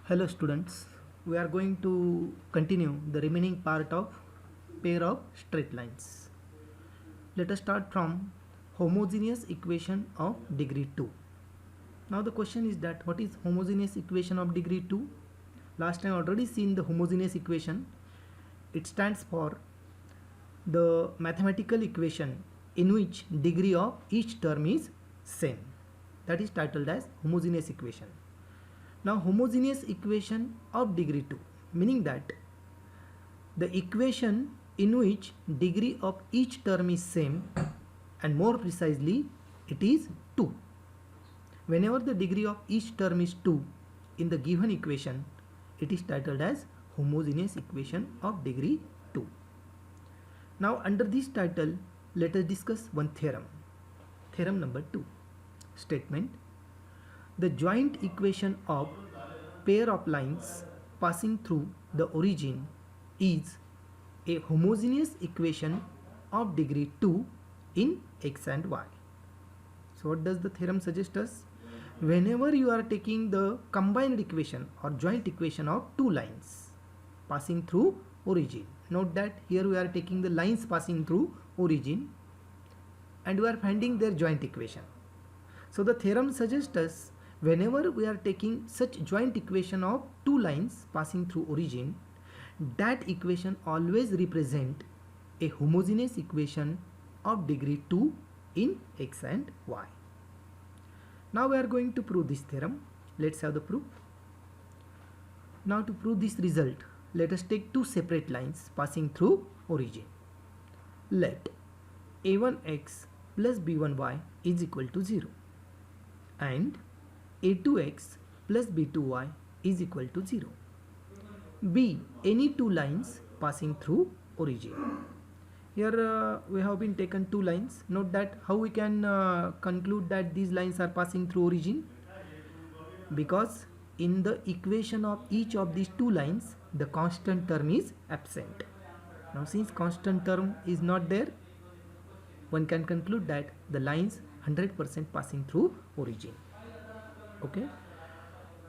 Hello students, we are going to continue the remaining part of pair of straight lines. Let us start from homogeneous equation of degree 2. Now the question is that what is homogeneous equation of degree 2? Last time already seen the homogeneous equation. It stands for the mathematical equation in which degree of each term is same. That is titled as homogeneous equation. Now homogeneous equation of degree 2, meaning that the equation in which degree of each term is same, and more precisely it is 2. Whenever the degree of each term is 2 in the given equation, it is titled as homogeneous equation of degree 2. Now under this title, let us discuss one theorem. Theorem number 2. Statement: the joint equation of pair of lines passing through the origin is a homogeneous equation of degree 2 in x and y. So what does the theorem suggest us? Whenever you are taking the combined equation or joint equation of two lines passing through origin, note that here we are taking the lines passing through origin and we are finding their joint equation. So the theorem suggests us whenever we are taking such joint equation of two lines passing through origin, that equation always represent a homogeneous equation of degree 2 in x and y. Now we are going to prove this theorem. Let's have the proof. Now to prove this result, let us take two separate lines passing through origin. Let a1x plus b1y is equal to 0 and a2x plus b2y is equal to 0. B any two lines passing through origin. Here we have been taken two lines. Note that how we can conclude that these lines are passing through origin, because in the equation of each of these two lines the constant term is absent. Now since constant term is not there, one can conclude that the lines 100% passing through origin. Okay.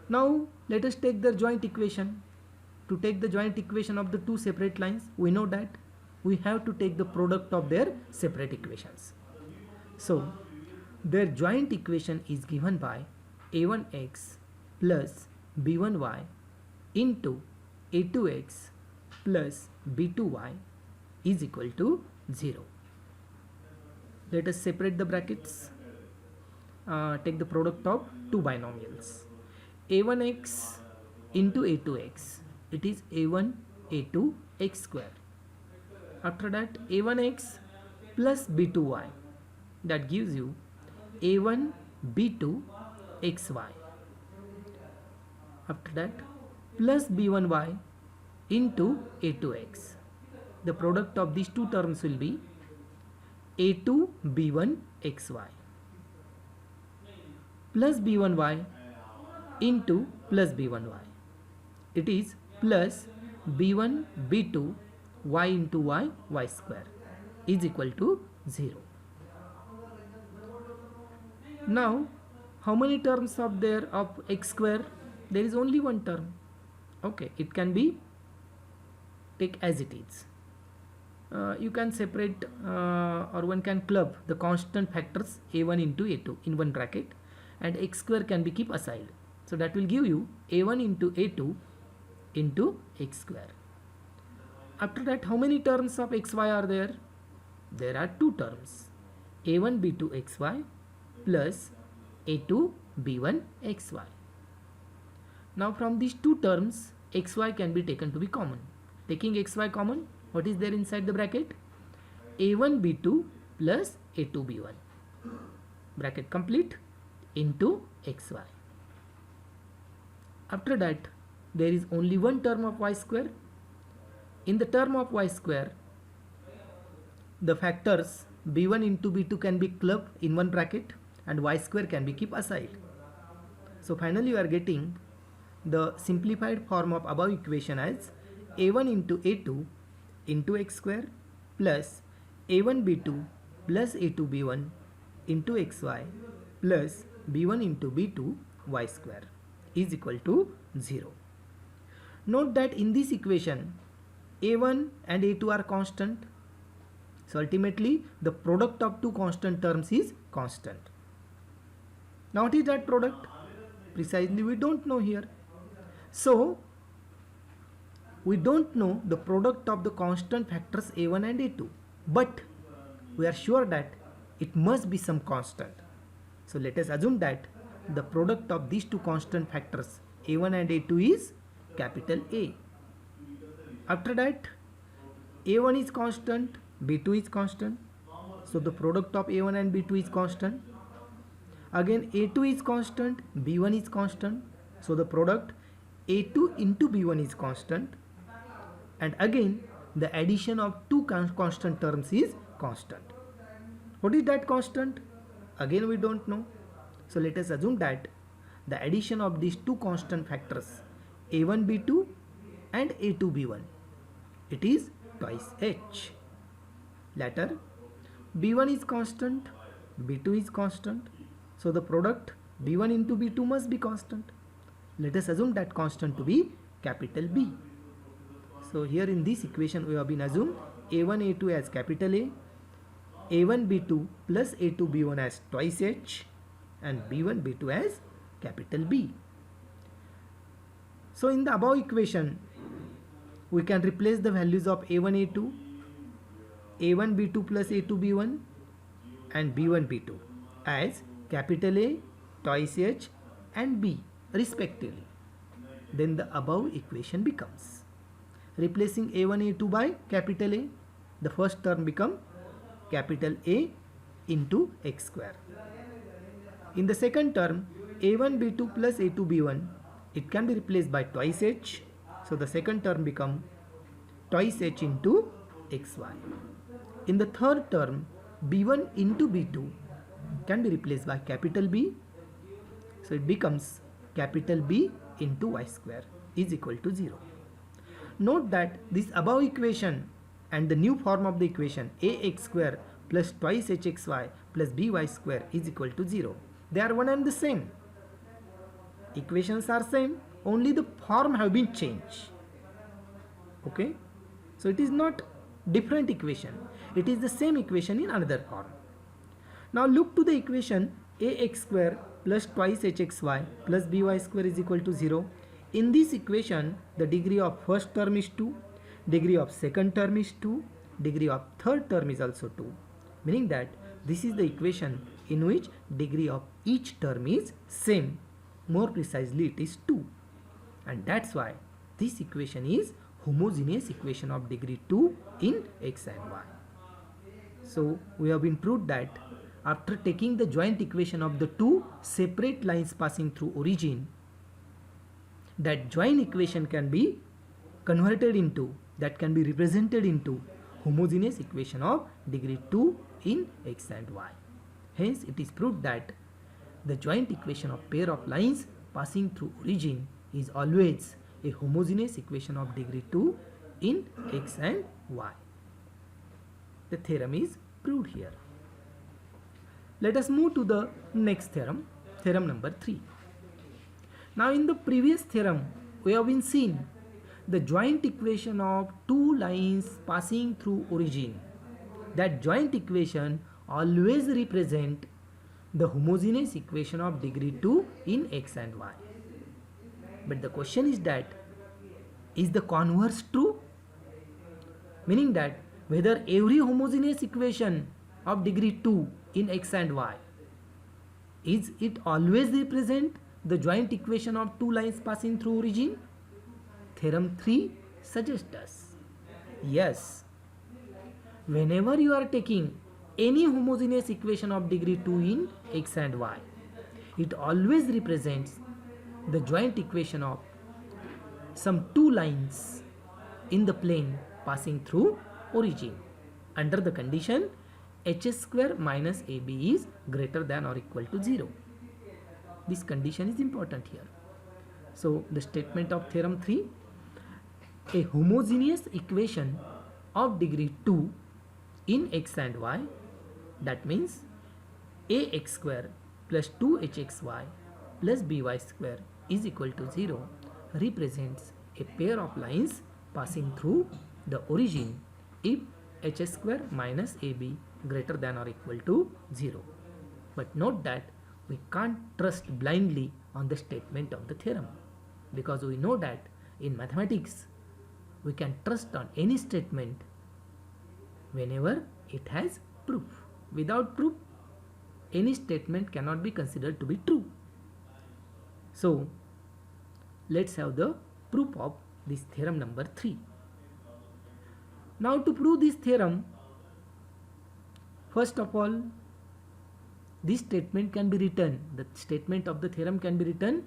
Now let us take the joint equation. To take the joint equation of the two separate lines, we know that we have to take the product of their separate equations. So their joint equation is given by a1x plus b1y into a2x plus b2y is equal to 0. Let us separate the brackets. Take the product of two binomials. a1x into a2x, it is a1 a2 x square. After that a1x plus b2y, that gives you a1 b2 xy. After that plus b1y into a2x. The product of these two terms will be a2 b1 xy plus b1y into plus b1y. It is plus b1 b2 y into y square is equal to 0. Now how many terms are there of x square? There is only one term. Okay, it can be take as it is. You can separate or one can club the constant factors a1 into a2 in one bracket, and x square can be kept aside. So that will give you a1 into a2 into x square. After that, how many terms of xy are there? There are two terms, a1 b2 xy plus a2 b1 xy. Now from these two terms, xy can be taken to be common. Taking xy common, what is there inside the bracket? a1 b2 plus a2 b1. Bracket complete into xy. After that, there is only one term of y square. In the term of y square, the factors b1 into b2 can be clubbed in one bracket and y square can be kept aside. So finally you are getting the simplified form of above equation as a1 into a2 into x square plus a1 b2 plus a2 b1 into xy plus b1 into b2 y square is equal to 0. Note that in this equation a1 and a2 are constant. So ultimately the product of two constant terms is constant. Now what is that product? Precisely we don't know here. So we don't know the product of the constant factors a1 and a2, but we are sure that it must be some constant. So let us assume that the product of these two constant factors a1 and a2 is capital A. After that, a1 is constant, b2 is constant, so the product of a1 and b2 is constant. Again a2 is constant, b1 is constant, so the product a2 into b1 is constant, and again the addition of two constant terms is constant. What is that constant? Again we don't know. So let us assume that the addition of these two constant factors a1 b2 and a2 b1, it is twice h. Later b1 is constant, b2 is constant, so the product b1 into b2 must be constant. Let us assume that constant to be capital B. So here in this equation we have been assumed a1 a2 as capital A, a1 b2 plus a2 b1 as twice h, and b1 b2 as capital B. So in the above equation we can replace the values of a1 a2, a1 b2 plus a2 b1 and b1 b2 as capital A, twice h and b respectively. Then the above equation becomes, replacing a1 a2 by capital A, the first term become capital A into x square. In the second term a1 b2 plus a2 b1, it can be replaced by twice h, so the second term become twice h into xy. In the third term b1 into b2 can be replaced by capital B, so it becomes capital B into y square is equal to 0. Note that this above equation and the new form of the equation ax square plus twice hxy plus by square is equal to 0. They are one and the same. Equations are same, only the form have been changed. Okay, so it is not different equation, it is the same equation in another form. Now look to the equation ax square plus twice hxy plus by square is equal to 0. In this equation the degree of first term is 2, degree of second term is 2, degree of third term is also 2, meaning that this is the equation in which degree of each term is same, more precisely it is 2, and that's why this equation is homogeneous equation of degree 2 in x and y. So we have been proved that after taking the joint equation of the two separate lines passing through origin, that joint equation can be converted into, that can be represented into homogeneous equation of degree 2 in x and y. Hence it is proved that the joint equation of pair of lines passing through origin is always a homogeneous equation of degree 2 in x and y. The theorem is proved here. Let us move to the next theorem, theorem number 3. Now in the previous theorem we have been seen the joint equation of two lines passing through origin. That joint equation always represent the homogeneous equation of degree 2 in x and y. But the question is that, is the converse true? Meaning that whether every homogeneous equation of degree 2 in x and y, is it always represent the joint equation of two lines passing through origin? Theorem 3 suggests us, yes, whenever you are taking any homogeneous equation of degree 2 in x and y, it always represents the joint equation of some two lines in the plane passing through origin under the condition h square minus ab is greater than or equal to 0. This condition is important here. So the statement of theorem 3, a homogeneous equation of degree 2 in x and y, that means ax square plus 2hxy plus by square is equal to 0, represents a pair of lines passing through the origin if h square minus ab greater than or equal to 0. But note that we can't trust blindly on the statement of the theorem, because we know that in mathematics we can trust on any statement whenever it has proof. Without proof, any statement cannot be considered to be true. So let's have the proof of this theorem number 3. Now to prove this theorem, first of all, this statement can be written, the statement of the theorem can be written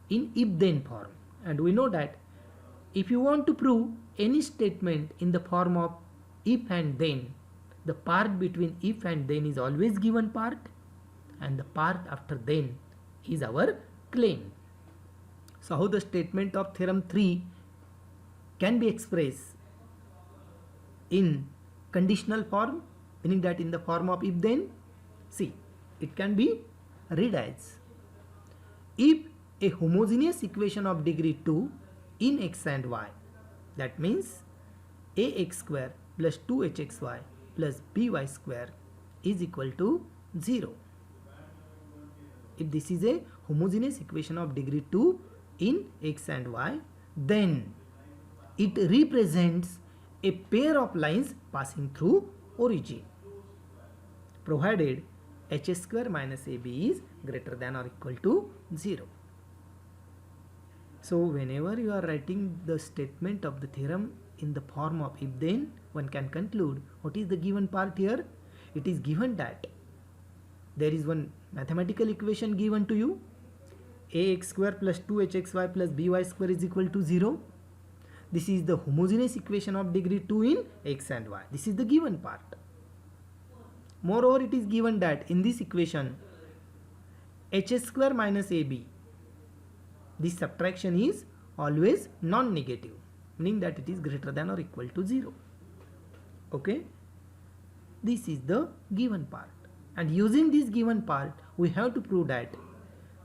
in if-then form. And we know that if you want to prove any statement in the form of if and then, the part between if and then is always given part, and the part after then is our claim. So how the statement of theorem 3 can be expressed in conditional form, meaning that in the form of if then? See, it can be read as, if a homogeneous equation of degree 2 in x and y, that means ax square plus 2hxy plus by square is equal to 0. If this is a homogeneous equation of degree 2 in x and y, then it represents a pair of lines passing through origin, provided h square minus ab is greater than or equal to 0. So whenever you are writing the statement of the theorem in the form of if then, one can conclude what is the given part here. It is given that there is one mathematical equation given to you, ax square plus 2hxy plus by square is equal to 0. This is the homogeneous equation of degree 2 in x and y. This is the given part. Moreover, it is given that in this equation h square minus ab, this subtraction is always non-negative, meaning that it is greater than or equal to 0. Okay, this is the given part, and using this given part we have to prove that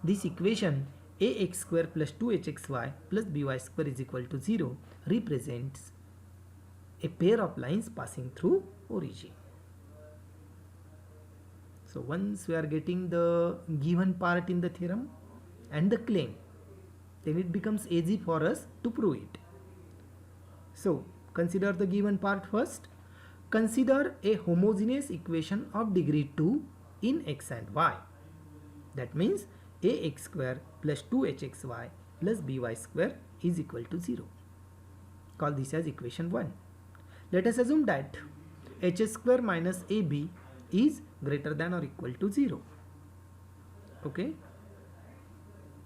this equation ax square plus 2hxy plus by square is equal to 0 represents a pair of lines passing through origin. So once we are getting the given part in the theorem and the claim, then it becomes easy for us to prove it. So consider the given part first. Consider a homogeneous equation of degree 2 in x and y. That means ax square plus 2hxy plus by square is equal to 0. Call this as equation 1. Let us assume that h square minus ab is greater than or equal to 0. Okay,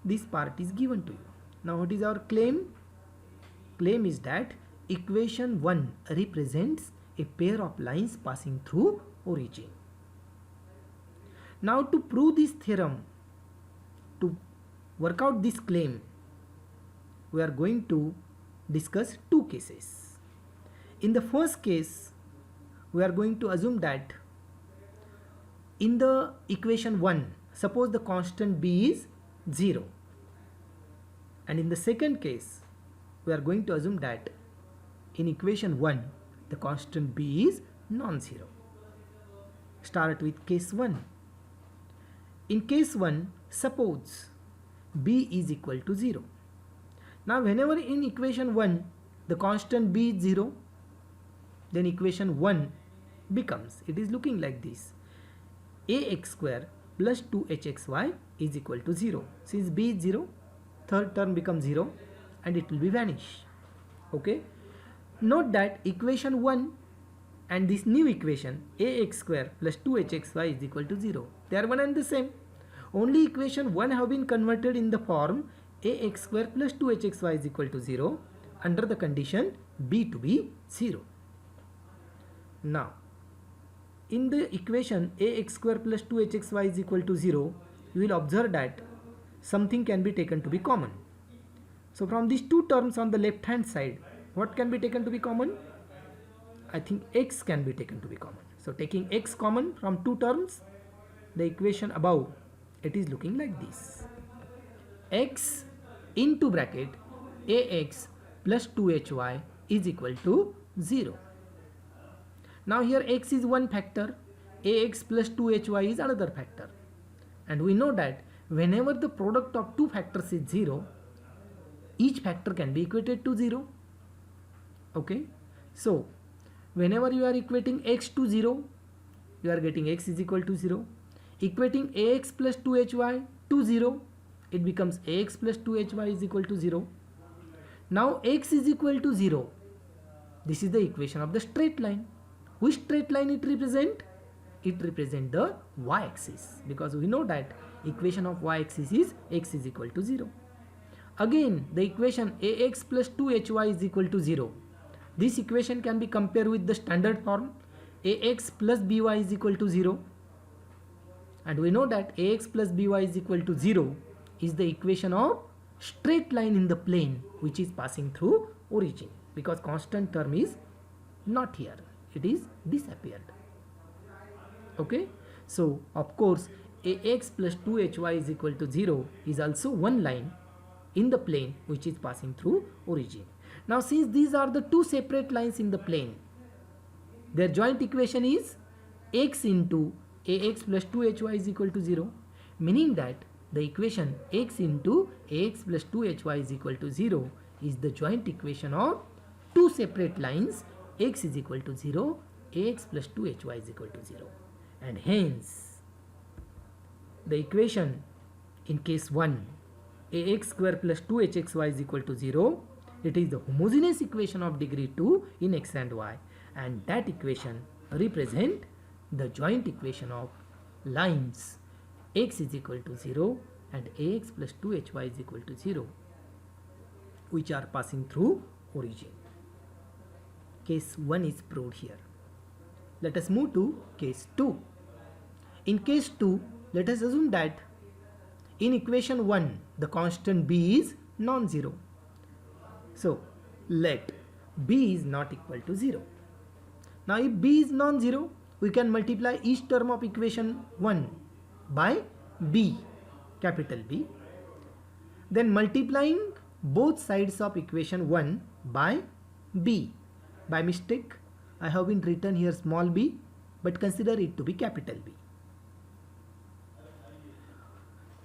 this part is given to you. Now what is our claim? Claim is that equation 1 represents a pair of lines passing through origin. Now to prove this theorem, to work out this claim, we are going to discuss two cases. In the first case, we are going to assume that in the equation 1, suppose the constant b is 0. And in the second case, we are going to assume that in equation 1, the constant b is non-zero. Start with case 1. In case 1, suppose b is equal to 0. Now whenever in equation 1 the constant b is 0, then equation 1 becomes, it is looking like this, ax square plus 2hxy is equal to 0. Since b is 0, third term becomes 0 and it will be vanish. Okay, note that equation 1 and this new equation ax square plus 2hxy is equal to 0, they are one and the same. Only equation 1 have been converted in the form ax square plus 2hxy is equal to 0 under the condition b to be 0. Now in the equation ax square plus 2hxy is equal to 0, you will observe that something can be taken to be common. So from these two terms on the left hand side, what can be taken to be common? I think x can be taken to be common. So taking x common from two terms, the equation above, it is looking like this: x into bracket ax plus 2hy is equal to 0. Now here x is one factor, ax plus 2hy is another factor. And we know that whenever the product of two factors is 0, each factor can be equated to 0. Okay, so whenever you are equating x to 0, you are getting x is equal to 0. Equating ax plus 2hy to 0, it becomes ax plus 2hy is equal to 0. Now x is equal to 0. This is the equation of the straight line. Which straight line it represent? It represent the y-axis, because we know that equation of y-axis is x is equal to 0. Again, the equation ax plus 2hy is equal to 0. This equation can be compared with the standard form ax plus by is equal to 0. And we know that ax plus by is equal to 0 is the equation of straight line in the plane which is passing through origin, because constant term is not here, it is disappeared. Okay, so of course ax plus 2hy is equal to 0 is also one line in the plane which is passing through origin. Now since these are the two separate lines in the plane, their joint equation is x into ax plus 2hy is equal to 0, meaning that the equation x into ax plus 2hy is equal to 0 is the joint equation of two separate lines, x is equal to 0, ax plus 2hy is equal to 0. And hence the equation in case 1 ax square plus 2hxy is equal to 0, it is the homogeneous equation of degree 2 in x and y, and that equation represent the joint equation of lines x is equal to 0 and ax plus 2hy is equal to 0 which are passing through origin. Case 1 is proved here. Let us move to case 2. In case 2, let us assume that in equation 1 the constant b is non-zero. So let b is not equal to 0. Now if b is non-zero, we can multiply each term of equation 1 by b, capital B. Then multiplying both sides of equation 1 by b. By mistake, I have been written here small b, but consider it to be capital B.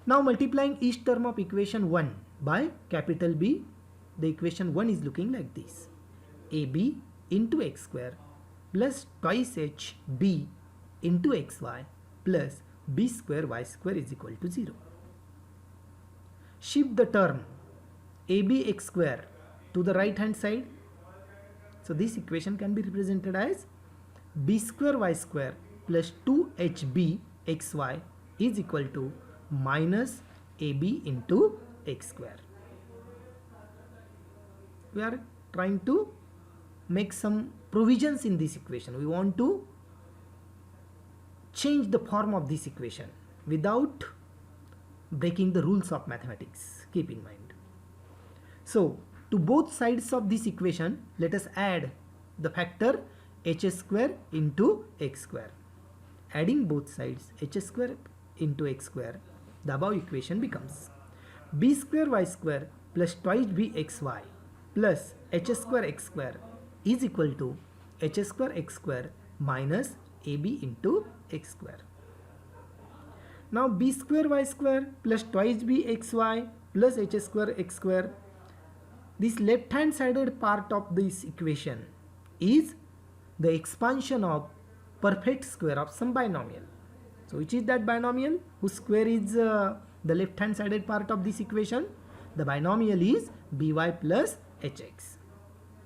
Now multiplying each term of equation 1 by capital B, the equation 1 is looking like this. AB into x square plus twice hb into xy plus b square y square is equal to 0. Shift the term abx square to the right hand side. So this equation can be represented as b square y square plus 2hb xy is equal to minus ab into x square. We are trying to make some provisions in this equation. We want to change the form of this equation without breaking the rules of mathematics. Keep in mind. So to both sides of this equation, let us add the factor h square into x square. Adding both sides h square into x square, the above equation becomes b square y square plus twice bxy plus h square x square is equal to h square x square minus ab into x square. Now b square y square plus twice bxy plus h square x square, this left hand sided part of this equation is the expansion of perfect square of some binomial. So which is that binomial whose square is the left hand sided part of this equation? The binomial is by plus hx.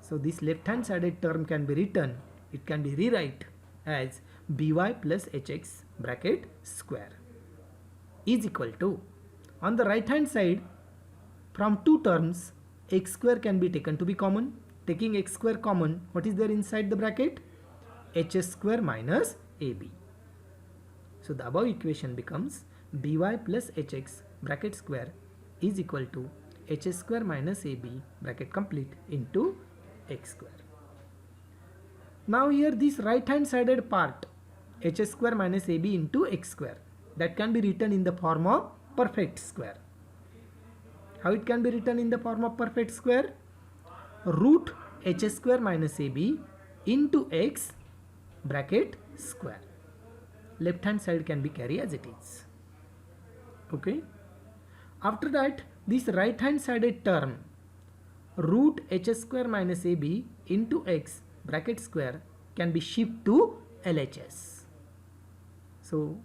So this left hand sided term can be written, it can be rewrite as by plus hx bracket square is equal to, on the right hand side from two terms x square can be taken to be common. Taking x square common, what is there inside the bracket? h square minus ab. So the above equation becomes by plus hx bracket square is equal to h square minus ab bracket complete into x square. Now here this right hand sided part h square minus ab into x square, that can be written in the form of perfect square. How it can be written in the form of perfect square? root h square minus ab into x bracket square. Left hand side can be carried as it is. Okay. After that, this right hand sided term root h square minus ab into x bracket square can be shifted to LHS. So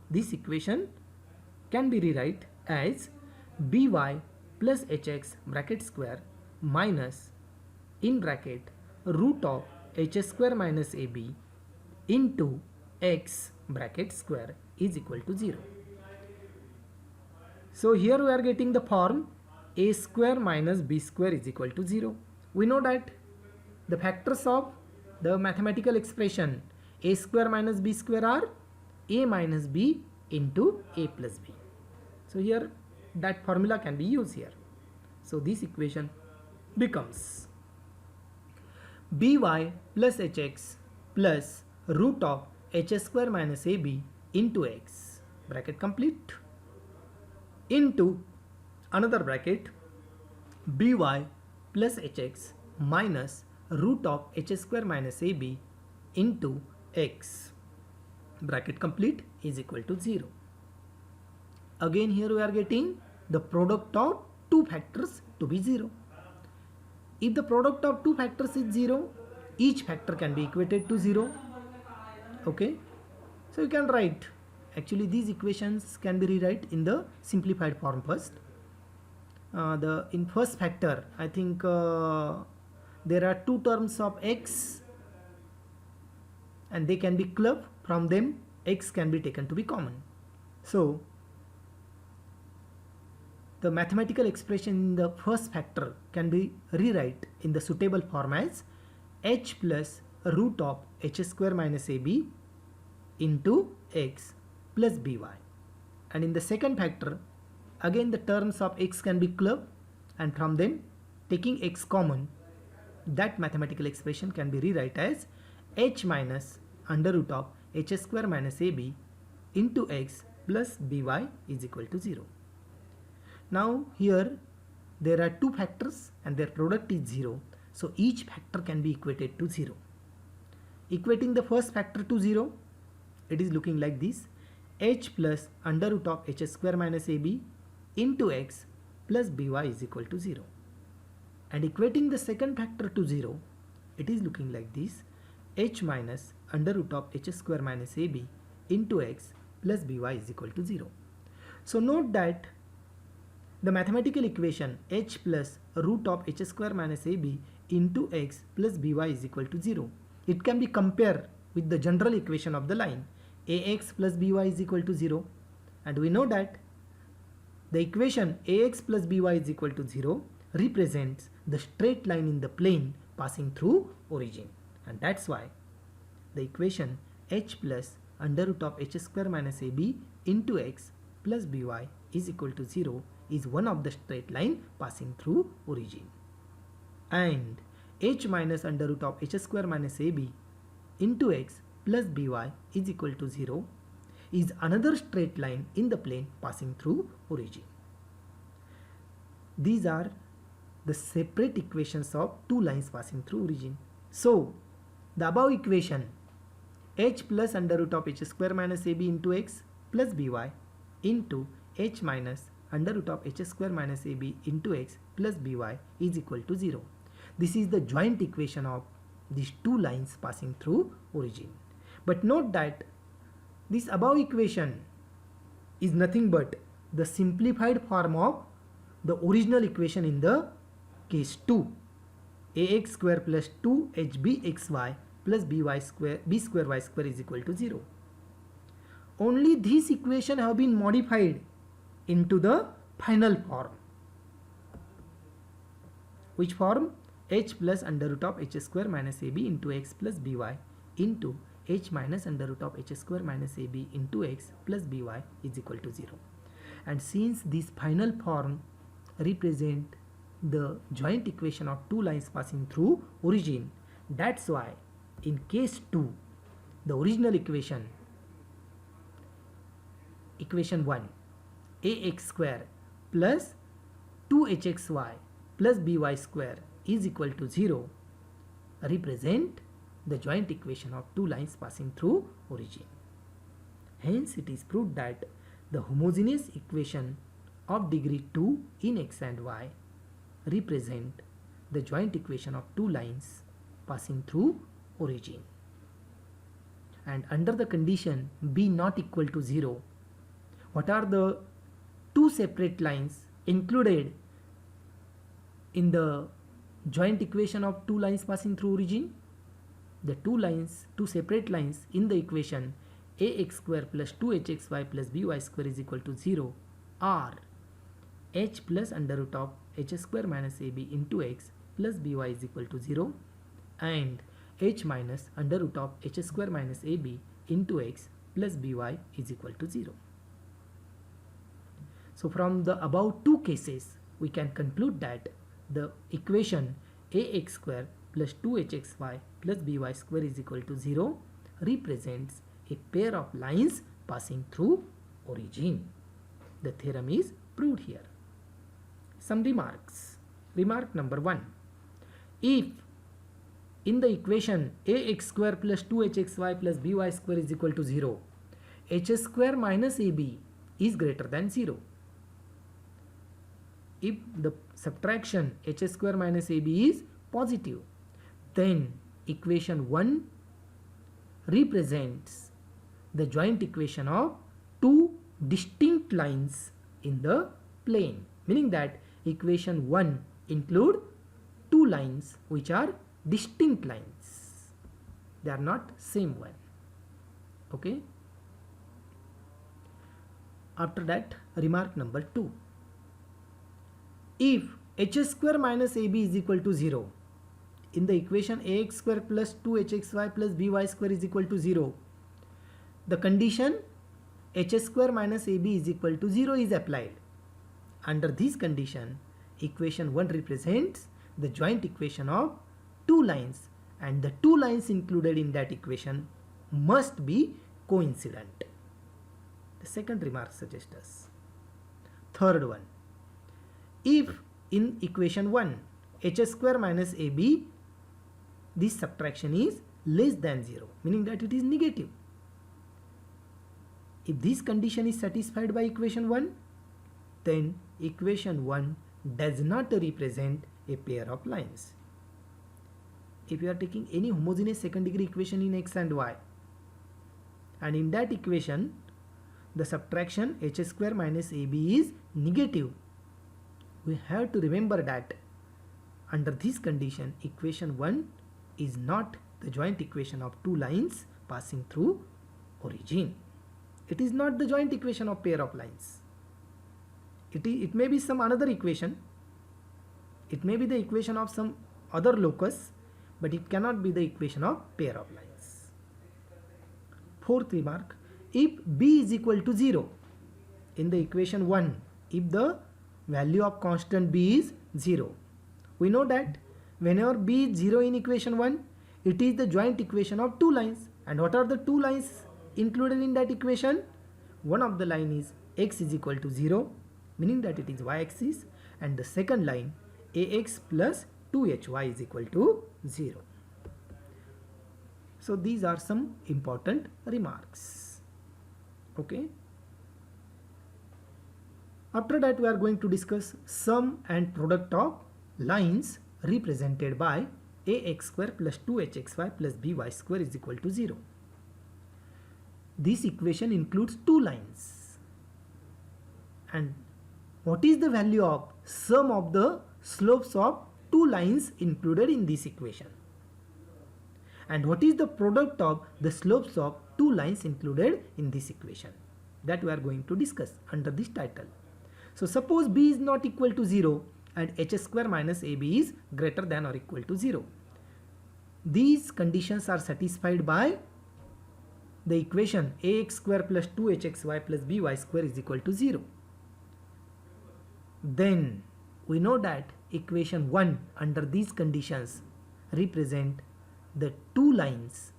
this equation can be rewrite as by plus hx bracket square minus in bracket root of h square minus ab into x bracket square is equal to 0. So here we are getting the form a square minus b square is equal to 0. We know that the factors of the mathematical expression a square minus b square are a minus b into a plus b. So here that formula can be used here. So this equation becomes by plus hx plus root of h square minus ab into x bracket complete into another bracket by plus hx minus root of h square minus ab into x bracket complete is equal to 0. Again here we are getting the product of two factors to be 0. If the product of two factors is 0, each factor can be equated to 0. Okay, so you can write, actually these equations can be rewrite in the simplified form first. In first factor, I think there are two terms of x and they can be clubbed. From them x can be taken to be common. So the mathematical expression in the first factor can be rewrite in the suitable form as h plus root of h square minus ab into x plus by. And in the second factor, again the terms of x can be clubbed, and from them taking x common, that mathematical expression can be rewrite as h minus under root of h square minus ab into x plus by is equal to 0. Now here there are two factors and their product is 0. So each factor can be equated to 0. Equating the first factor to 0, it is looking like this: h plus under root of h square minus ab into x plus by is equal to 0. And equating the second factor to 0, it is looking like this: h minus under root of h square minus ab into x plus by is equal to 0. So note that the mathematical equation h plus root of h square minus ab into x plus by is equal to 0. It can be compared with the general equation of the line ax plus by is equal to 0, and we know that the equation ax plus by is equal to 0 represents the straight line in the plane passing through origin, and that's why the equation h plus under root of h square minus ab into x plus by is equal to 0 is one of the straight line passing through origin, and h minus under root of h square minus ab into x plus by is equal to 0 is another straight line in the plane passing through origin. These are the separate equations of two lines passing through origin. So the above equation h plus under root of h square minus ab into x plus by into h minus under root of h square minus ab into x plus by is equal to 0. This is the joint equation of these two lines passing through origin. But note that this above equation is nothing but the simplified form of the original equation in the case 2, ax square plus 2hbxy plus b square y square is equal to 0. Only this equation have been modified into the final form. Which form? H plus under root of h square minus ab into x plus by into h minus under root of h square minus ab into x plus by is equal to 0. And since this final form represent the joint equation of two lines passing through origin, that's why in case 2 the original equation 1 ax square plus 2hxy plus by square is equal to 0 represent the joint equation of two lines passing through origin. Hence, it is proved that the homogeneous equation of degree 2 in x and y represent the joint equation of two lines passing through origin. And under the condition b not equal to 0, what are the two separate lines included in the joint equation of two lines passing through origin? The two separate lines in the equation ax square plus 2hxy plus by square is equal to 0 are h plus under root of h square minus ab into x plus by is equal to 0 and h minus under root of h square minus ab into x plus by is equal to 0. So from the above two cases, we can conclude that the equation ax square plus 2hxy plus by square is equal to 0 represents a pair of lines passing through origin. The theorem is proved here. Some remarks. Remark number 1. If in the equation ax square plus 2hxy plus by square is equal to 0, h square minus ab is greater than 0. If the subtraction h square minus ab is positive, then equation 1 represents the joint equation of two distinct lines in the plane, meaning that equation 1 include two lines which are distinct lines. They are not same one. Okay. After that, remark number 2. If h square minus ab is equal to 0, in the equation ax square plus 2hxy plus by square is equal to 0, the condition h square minus ab is equal to 0 is applied. Under this condition, equation 1 represents the joint equation of two lines, and the two lines included in that equation must be coincident. The second remark suggests us. Third one. If in equation 1 h square minus ab, this subtraction is less than 0, meaning that it is negative. If this condition is satisfied by equation 1, then equation 1 does not represent a pair of lines. If you are taking any homogeneous second degree equation in x and y, and in that equation the subtraction h square minus ab is negative, we have to remember that under this condition equation 1 is not the joint equation of two lines passing through origin. It is not the joint equation of pair of lines. It may be some another equation. It may be the equation of some other locus, but it cannot be the equation of pair of lines. Fourth remark. If b is equal to 0 in the equation 1, if the value of constant b is 0, we know that whenever b is 0 in equation 1, it is the joint equation of two lines. And what are the two lines included in that equation? One of the line is x is equal to 0, meaning that it is y-axis, and the second line ax plus 2hy is equal to 0. So these are some important remarks. Okay. After that, we are going to discuss sum and product of lines represented by ax square plus 2hxy plus by square is equal to 0. This equation includes two lines. And what is the value of sum of the slopes of two lines included in this equation? And what is the product of the slopes of two lines included in this equation? That we are going to discuss under this title. So suppose b is not equal to 0 and h square minus ab is greater than or equal to 0. These conditions are satisfied by the equation ax square plus 2hxy plus by square is equal to 0. Then we know that equation 1 under these conditions represent the two lines.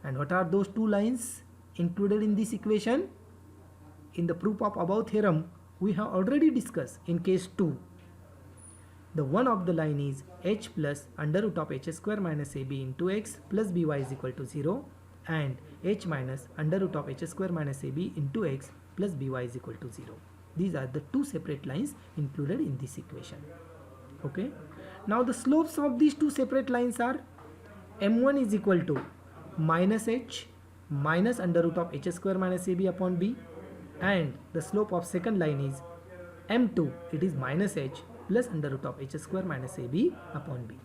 And what are those two lines included in this equation? In the proof of above theorem, we have already discussed in case 2. The one of the line is h plus under root of h square minus ab into x plus by is equal to 0, and h minus under root of h square minus ab into x plus by is equal to 0. These are the two separate lines included in this equation. Okay. Now the slopes of these two separate lines are m1 is equal to minus h minus under root of h square minus ab upon b, and the slope of second line is m2, it is minus h plus under root of h square minus ab upon b.